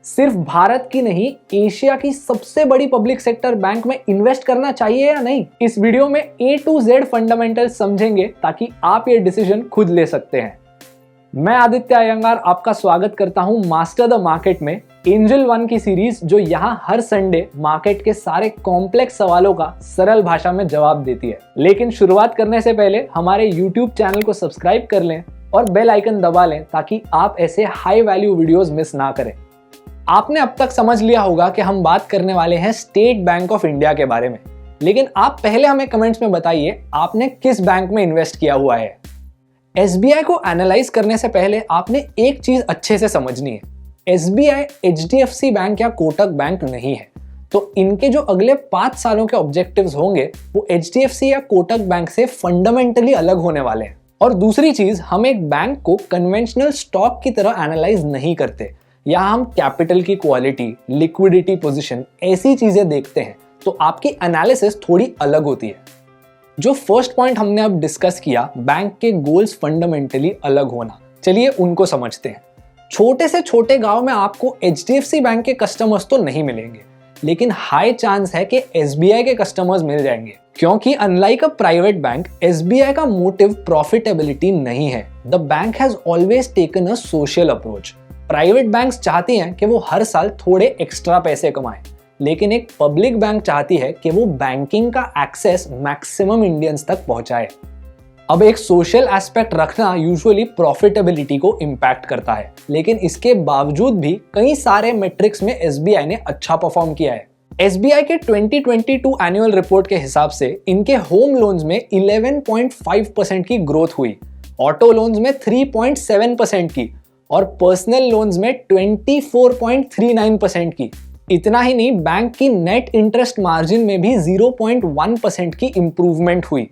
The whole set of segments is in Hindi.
सिर्फ भारत की नहीं, एशिया की सबसे बड़ी पब्लिक सेक्टर बैंक में इन्वेस्ट करना चाहिए या नहीं, इस वीडियो में A to Z फंडामेंटल समझेंगे ताकि आप ये डिसीजन खुद ले सकते हैं। मैं आदित्य अयंगार आपका स्वागत करता हूं मास्टर द मार्केट में, एंजल वन की सीरीज जो यहां हर संडे मार्केट के सारे कॉम्प्लेक्स सवालों का सरल भाषा में जवाब देती है। लेकिन शुरुआत करने से पहले हमारे YouTube चैनल को सब्सक्राइब कर लें और बेल आइकन दबा लें ताकि आप ऐसे हाई वैल्यू वीडियोस मिस ना करें। आपने अब तक समझ लिया होगा कि हम बात करने वाले हैं स्टेट बैंक ऑफ इंडिया के बारे में, लेकिन आप पहले हमें कमेंट्स में बताइए आपने किस बैंक में इन्वेस्ट किया हुआ है। SBI को एनालाइज करने से पहले आपने एक चीज अच्छे से समझनी है, SBI HDFC बैंक या कोटक बैंक नहीं है, तो इनके जो अगले 5 सालों के ऑब्जेक्टिव्स होंगे वो HDFC या कोटक बैंक से फंडामेंटली अलग होने वाले हैं। और दूसरी चीज, हम एक बैंक को कन्वेंशनल स्टॉक की तरह एनालाइज नहीं करते, यहाँ हम कैपिटल की क्वालिटी, लिक्विडिटी पोजीशन, ऐसी चीजें देखते हैं, तो आपकी एनालिसिस थोड़ी अलग होती है। जो फर्स्ट पॉइंट हमने अब डिस्कस किया, बैंक के गोल्स फंडामेंटली अलग होना, चलिए उनको समझते हैं। छोटे से छोटे गांव में आपको HDFC बैंक के कस्टमर्स तो नहीं मिलेंगे, लेकिन हाई चांस है कि SBI के कस्टमर्स मिल जाएंगे, क्योंकि unlike a private bank, SBI का मोटिव प्रॉफिटेबिलिटी नहीं है। The bank has always taken a social approach. Private banks चाहती हैं कि वो हर साल थोड़े एक्स्ट्रा पैसे कमाएं, लेकिन एक पब्लिक बैंक चाहती है कि वो बैंकिंग का एक्सेस मैक्सिमम इंडियंस तक पहुंचाए। अब एक सोशल एस्पेक्ट रखना यूजुअली प्रॉफिटेबिलिटी को इम्पैक्ट करता है, लेकिन इसके बावजूद भी कई सारे मेट्रिक्स में SBI ने अच्छा परफॉर्म किया है। SBI के 2022 एनुअल रिपोर्ट के हिसाब से इनके होम लोन्स में 11.5% की ग्रोथ हुई, ऑटो लोन्स में 3.7% की और पर्सनल लोन्स में 24.39% की। इतना ही नहीं, बैंक की नेट इंटरेस्ट मार्जिन में भी 0.1% की इंप्रूवमेंट हुई।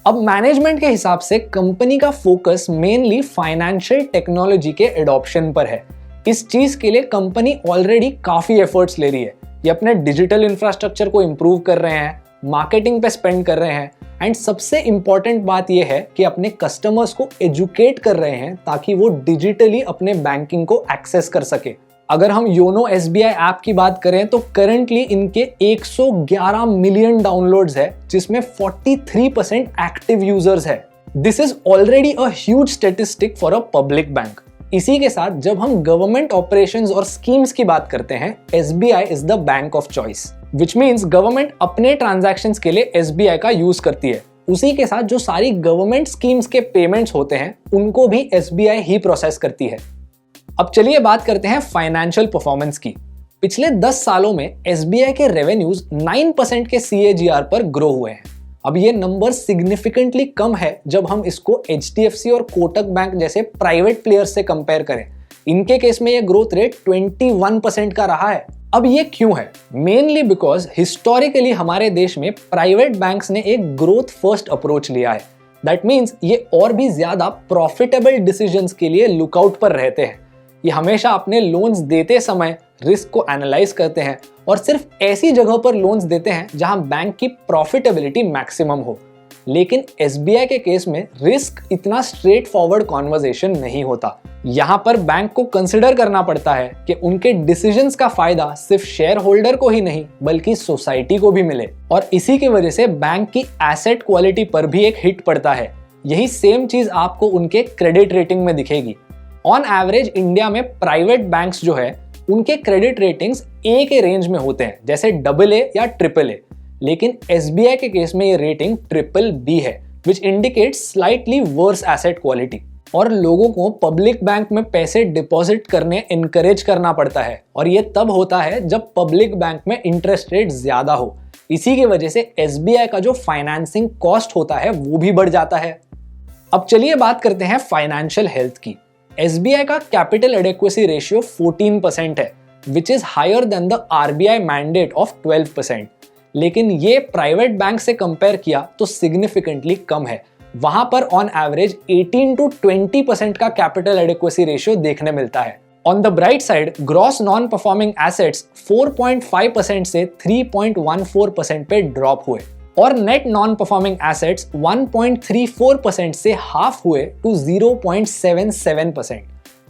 अब मैनेजमेंट के हिसाब से कंपनी का फोकस मेनली फाइनेंशियल टेक्नोलॉजी के एडॉप्शन पर है। इस चीज के लिए कंपनी ऑलरेडी काफी एफर्ट्स ले रही है। ये अपने डिजिटल इंफ्रास्ट्रक्चर को इंप्रूव कर रहे हैं, मार्केटिंग पे स्पेंड कर रहे हैं, एंड सबसे इंपॉर्टेंट बात यह है कि अपने कस्टमर्स को एजुकेट कर रहे हैं ताकि वो डिजिटली अपने बैंकिंग को एक्सेस कर सके। अगर हम योनो SBI ऐप की बात करें तो करंटली इनके 111 मिलियन डाउनलोड्स है, जिसमें 43% एक्टिव यूजर्स है। This is already a huge statistic for a public bank. इसी के साथ जब हम गवर्नमेंट ऑपरेशंस और स्कीम्स की बात करते हैं, SBI is the bank of choice, which means government अपने ट्रांजैक्शंस के लिए SBI का यूज करती है। उसी के साथ जो सारी गवर्नमेंट स्कीम्स के पेमेंट्स होते हैं उनको भी SBI ही प्रोसेस करती है। अब चलिए बात करते हैं फाइनेंशियल परफॉर्मेंस की। पिछले 10 सालों में SBI के रेवेन्यूज 9% के CAGR पर ग्रो हुए हैं। अब ये नंबर सिग्निफिकेंटली कम है जब हम इसको HDFC और कोटक बैंक जैसे प्राइवेट प्लेयर्स से कंपेयर करें। इनके केस में ये ग्रोथ रेट 21% का रहा है। अब ये क्यों है? मेनली बिकॉज हिस्टोरिकली हमारे देश में प्राइवेट बैंक्स ने एक ग्रोथ फर्स्ट अप्रोच लिया है। दैट मीन्स ये और भी ज्यादा प्रॉफिटेबल डिसीजंस के लिए लुकआउट पर रहते हैं। ये हमेशा अपने लोन्स देते समय रिस्क को एनालाइज करते हैं और सिर्फ ऐसी जगह पर लोन्स देते हैं जहां बैंक की प्रॉफिटेबिलिटी मैक्सिमम हो। लेकिन SBI के केस में रिस्क इतना स्ट्रेट फॉरवर्ड कॉन्वर्सेशन नहीं होता। यहाँ पर बैंक को कंसिडर करना पड़ता है कि उनके डिसीजंस का फायदा सिर्फ शेयर होल्डर को ही नहीं बल्कि सोसाइटी को भी मिले, और इसी की वजह से बैंक की एसेट क्वालिटी पर भी एक हिट पड़ता है। यही सेम चीज आपको उनके क्रेडिट रेटिंग में दिखेगी। ऑन एवरेज इंडिया में प्राइवेट बैंक्स जो है उनके क्रेडिट रेटिंग्स A के रेंज में होते हैं, जैसे AA या AAA, लेकिन SBI के केस में ये रेटिंग BBB है, which indicates slightly worse asset quality. और लोगों को पब्लिक बैंक में पैसे डिपॉजिट करने इनकरेज करना पड़ता है, और ये तब होता है जब पब्लिक बैंक में इंटरेस्ट रेट ज्यादा हो। इसी की वजह से SBI का जो फाइनेंसिंग कॉस्ट होता है वो भी बढ़ जाता है। अब चलिए बात करते हैं फाइनेंशियल हेल्थ की। SBI का कैपिटल एडेक्वेसी रेशियो 14% है, which is higher than the RBI mandate of 12%, लेकिन ये प्राइवेट बैंक से कंपेयर किया तो सिग्निफिकेंटली कम है। वहां पर ऑन एवरेज 18 to 20% का कैपिटल एडेक्वेसी रेशियो देखने मिलता है। On the bright side, gross non performing assets 4.5% से 3.14% पे ड्रॉप हुए और नेट नॉन परफॉर्मिंग एसेट्स 1.34% से हाफ हुए टू 0.77%।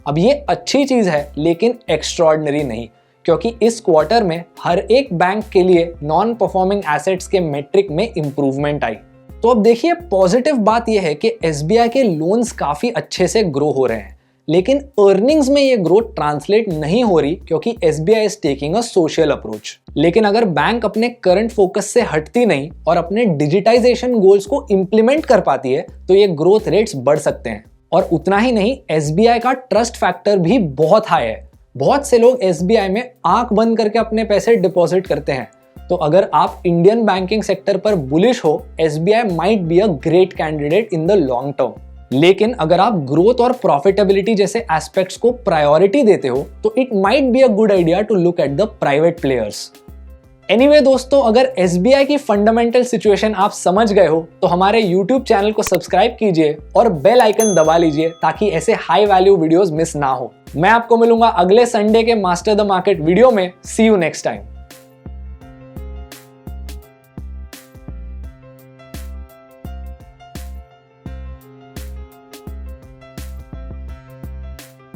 अब ये अच्छी चीज है लेकिन एक्स्ट्रॉर्डिनरी नहीं, क्योंकि इस क्वार्टर में हर एक बैंक के लिए नॉन परफॉर्मिंग एसेट्स के मेट्रिक में इंप्रूवमेंट आई। तो अब देखिए, पॉजिटिव बात यह है कि एसबीआई के लोन्स काफी अच्छे से ग्रो हो रहे हैं, लेकिन अर्निंग्स में ये ग्रोथ ट्रांसलेट नहीं हो रही क्योंकि SBI is taking a social approach. लेकिन अगर बैंक अपने करंट फोकस से हटती नहीं और अपने डिजिटाइजेशन गोल्स को इंप्लीमेंट कर पाती है तो ये ग्रोथ रेट्स बढ़ सकते हैं। और उतना ही नहीं, एसबीआई का ट्रस्ट फैक्टर भी बहुत हाई है। बहुत से लोग एसबीआई में आंख बंद करके अपने पैसे डिपॉजिट करते हैं। तो अगर आप इंडियन बैंकिंग सेक्टर पर बुलिश हो, SBI might be a great candidate in the long term. लेकिन अगर आप ग्रोथ और प्रॉफिटेबिलिटी जैसे एस्पेक्ट्स को प्रायोरिटी देते हो तो it might be a good idea to look at the private players. Anyway दोस्तों, अगर एसबीआई की फंडामेंटल सिचुएशन आप समझ गए हो तो हमारे यूट्यूब चैनल को सब्सक्राइब कीजिए और बेल आइकन दबा लीजिए ताकि ऐसे हाई वैल्यू वीडियोस मिस ना हो। मैं आपको मिलूंगा अगले संडे के मास्टर द मार्केट वीडियो में। See you next time.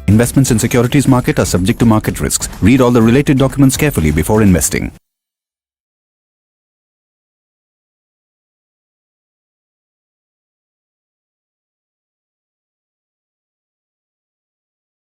Investments in securities market are subject to market risks. Read all the related documents carefully before investing.